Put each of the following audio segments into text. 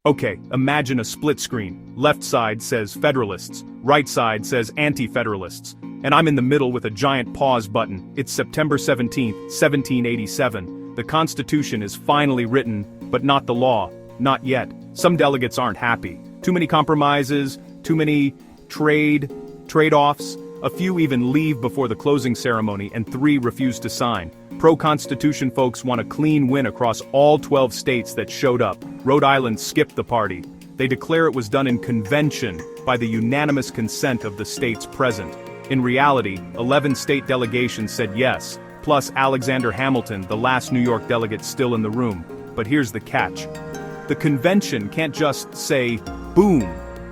Okay, imagine a split screen. Left side says Federalists, right side says Anti-Federalists. And I'm in the middle with a giant pause button. It's September 17th, 1787. The Constitution is finally written, but not the law. Not yet. Some delegates aren't happy. Too many compromises, too many trade-offs. A few even leave before the closing ceremony, and 3 refuse to sign. Pro-Constitution folks want a clean win across all 12 states that showed up. Rhode Island skipped the party. They declare it was done in convention by the unanimous consent of the states present. In reality, 11 state delegations said yes, plus Alexander Hamilton, the last New York delegate still in the room. But here's the catch. The convention can't just say, boom,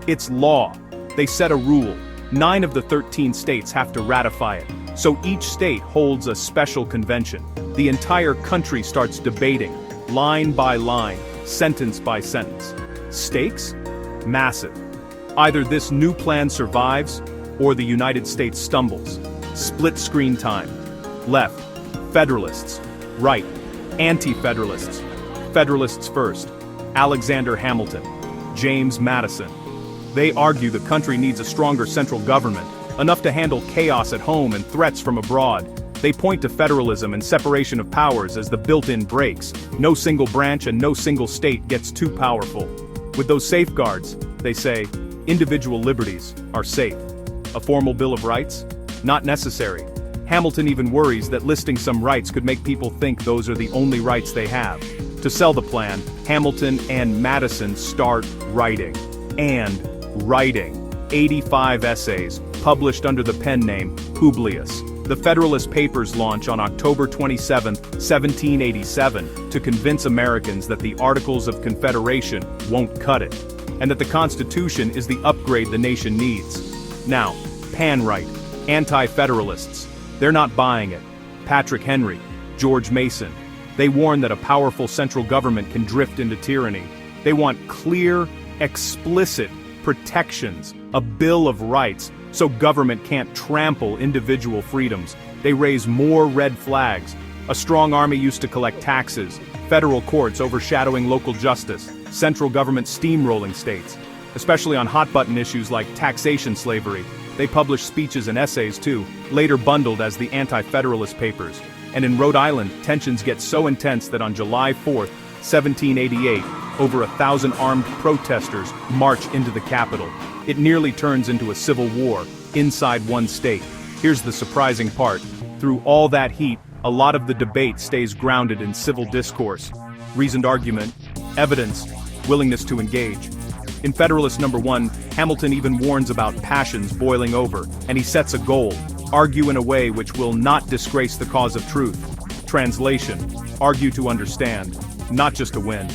it's law. They set a rule. 9 of the 13 states have to ratify it. So each state holds a special convention. The entire country starts debating, line by line, sentence by sentence. Stakes? Massive. Either this new plan survives, or the United States stumbles. Split screen time. Left, Federalists. Right, Anti-Federalists. Federalists first. Alexander Hamilton. James Madison. They argue the country needs a stronger central government, enough to handle chaos at home and threats from abroad. They point to federalism and separation of powers as the built-in brakes. No single branch and no single state gets too powerful. With those safeguards, they say, individual liberties are safe. A formal Bill of Rights? Not necessary. Hamilton even worries that listing some rights could make people think those are the only rights they have. To sell the plan, Hamilton and Madison start writing. 85 essays, published under the pen name Publius. The Federalist Papers launch on October 27, 1787, to convince Americans that the Articles of Confederation won't cut it, and that the Constitution is the upgrade the nation needs. Now, pan-right, anti-federalists, they're not buying it. Patrick Henry, George Mason, they warn that a powerful central government can drift into tyranny. They want clear, explicit protections, a Bill of Rights, so government can't trample individual freedoms. They raise more red flags. A strong army used to collect taxes, federal courts overshadowing local justice, central government steamrolling states. Especially on hot-button issues like taxation slavery. They published speeches and essays too, later bundled as the Anti-Federalist Papers. And in Rhode Island, tensions get so intense that on July 4, 1788, over 1,000 armed protesters march into the Capitol. It nearly turns into a civil war, inside one state. Here's the surprising part. Through all that heat, a lot of the debate stays grounded in civil discourse. Reasoned argument, evidence, willingness to engage. In Federalist number 1, Hamilton even warns about passions boiling over, and he sets a goal: argue in a way which will not disgrace the cause of truth. Translation: argue to understand, not just to win.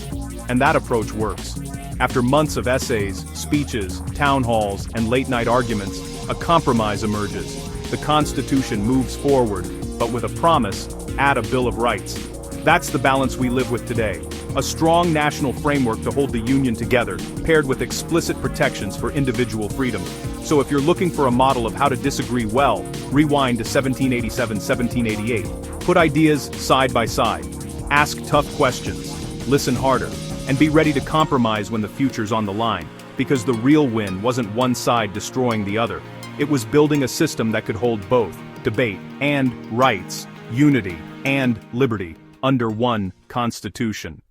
And that approach works. After months of essays, speeches, town halls, and late-night arguments, a compromise emerges. The Constitution moves forward, but with a promise: add a Bill of Rights. That's the balance we live with today. A strong national framework to hold the Union together, paired with explicit protections for individual freedom. So if you're looking for a model of how to disagree well, rewind to 1787-1788. Put ideas side by side. Ask tough questions. Listen harder. And be ready to compromise when the future's on the line. Because the real win wasn't one side destroying the other. It was building a system that could hold both debate and rights, unity and liberty, under one Constitution.